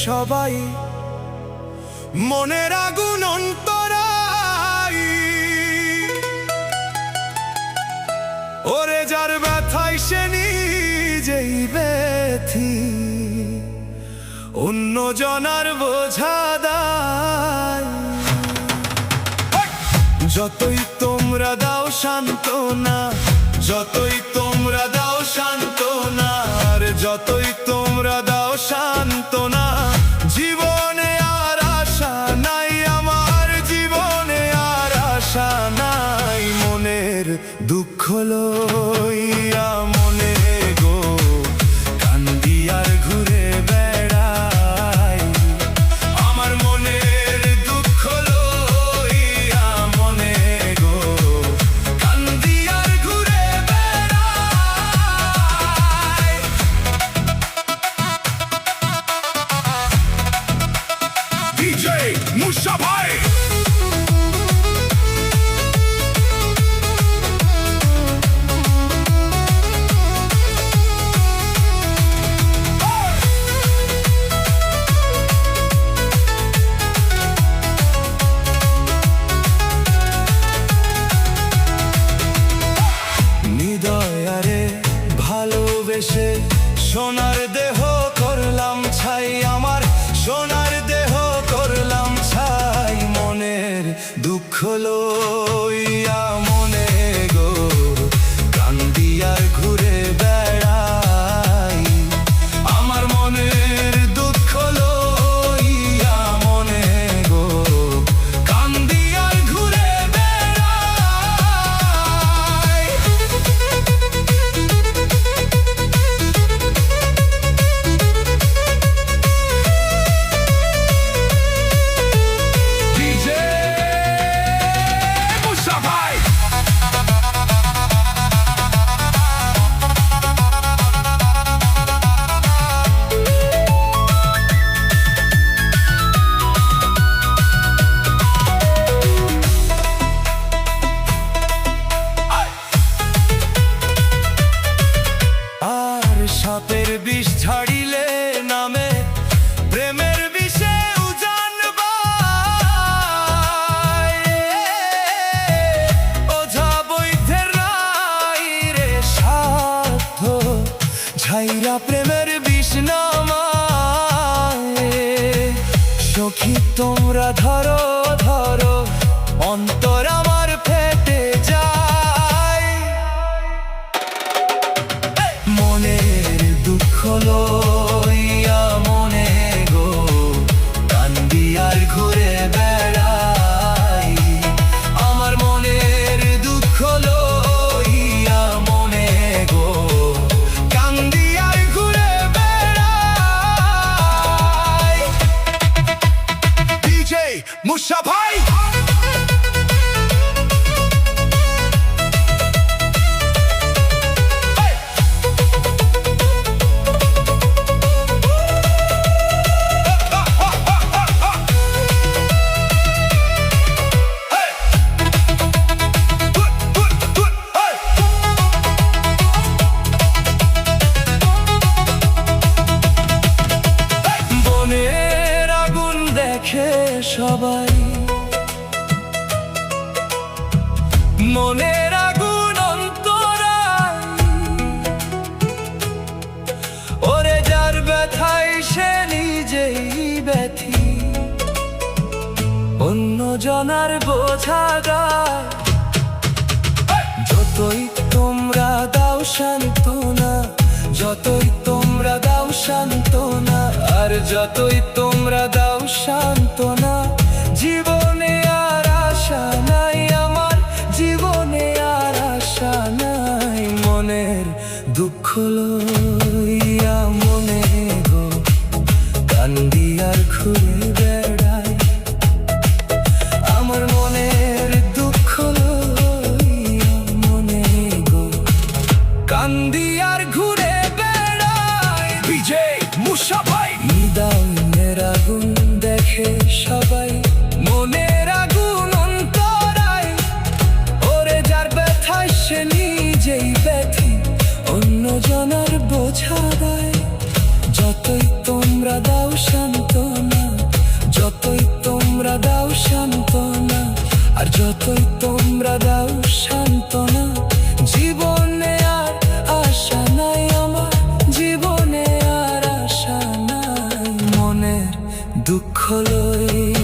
সবাই, মনের আগুন অন্তরাই। ওরে যার ব্যথায় সে নিজেই ব্যথি, অন্য জনার বোঝা দায়। যতই তোমরা দাও সান্ত্বনা, যতই তোমরা দাও সান্ত্বনা, আর যতই তোমরা দাও সান্ত্বনা, জীবনে আর আশা নাই, আমার জীবনে আর আশা নাই। মনের দুঃখ লইয়া মনে গো কান্দি আর ঘুরে বেড়াই। আমার মনের দুঃখ লইয়া মনে গো কান্দি আর ঘুরে বেড়াই। ডিজে মুসা ভাই। ভালোবেসে সোনার দেহ করলাম ছাই, আমার সোনার দেহ করলাম ছাই। মনের দুঃখ লইয়া মনে গো কান্দি আর ঘুরে বেড়াই। আমার মনের দুঃখ লইয়া মনে গো কান্দি আর ঘুরে বেড়াই। সাপের বিষ ছাড়িলে নামে প্রেমের বিষে উজান বাই। ওঝা বৈদ্যের রাই রে সাধ্য ঝাইরা প্রেমের বিষ নামায়। সখী তোমরা ধরো ধরো অন্তর আমার ফেটে যায়। মনের দুঃখ লইয়া মনে গো কান্দি আর ঘুরে বেড়াই। আমার মনের দুঃখ লইয়া মনে গো কান্দি আর ঘুরে বেড়াই। ডিজে মুসা ভাই। সবাই মনের আগুন অন্তরাই। ওরে যার ব্যথায় সে নিজেই ব্যথি, অন্য জনার বোঝা গায়। যতই তোমরা দাও সান্ত্বনা, যতই তোমরা দাও সান্ত্বনা, আর যতই তোমরা দাও সান্ত্বনা, জীবনে আর আশা নাই, আমার জীবনে আর আশা নাই। মনের দুঃখ লইয়া মনে গো কান্দি আর ঘুরে বেড়াই। আমার মনের দুঃখ লইয়া মনে গো কান্দি আর ঘুরে বেড়াই। বিজয় মুসা ভাই। নিদানের আগুন দেখে সবাই, মনের আগুন অন্তরায়। ওরে যার ব্যথায় সে নিজেই ব্যথি, অন্য জনার বোঝা দেয়। যতই তোমরা দাও সান্ত্বনা, যতই তোমরা দাও সান্ত্বনা, আর যতই তোমরা দাও সান্ত্বনা, জীবনে আর আশা নাই আমার, জীবনে আর আশা নাই। মনের দুঃখ লই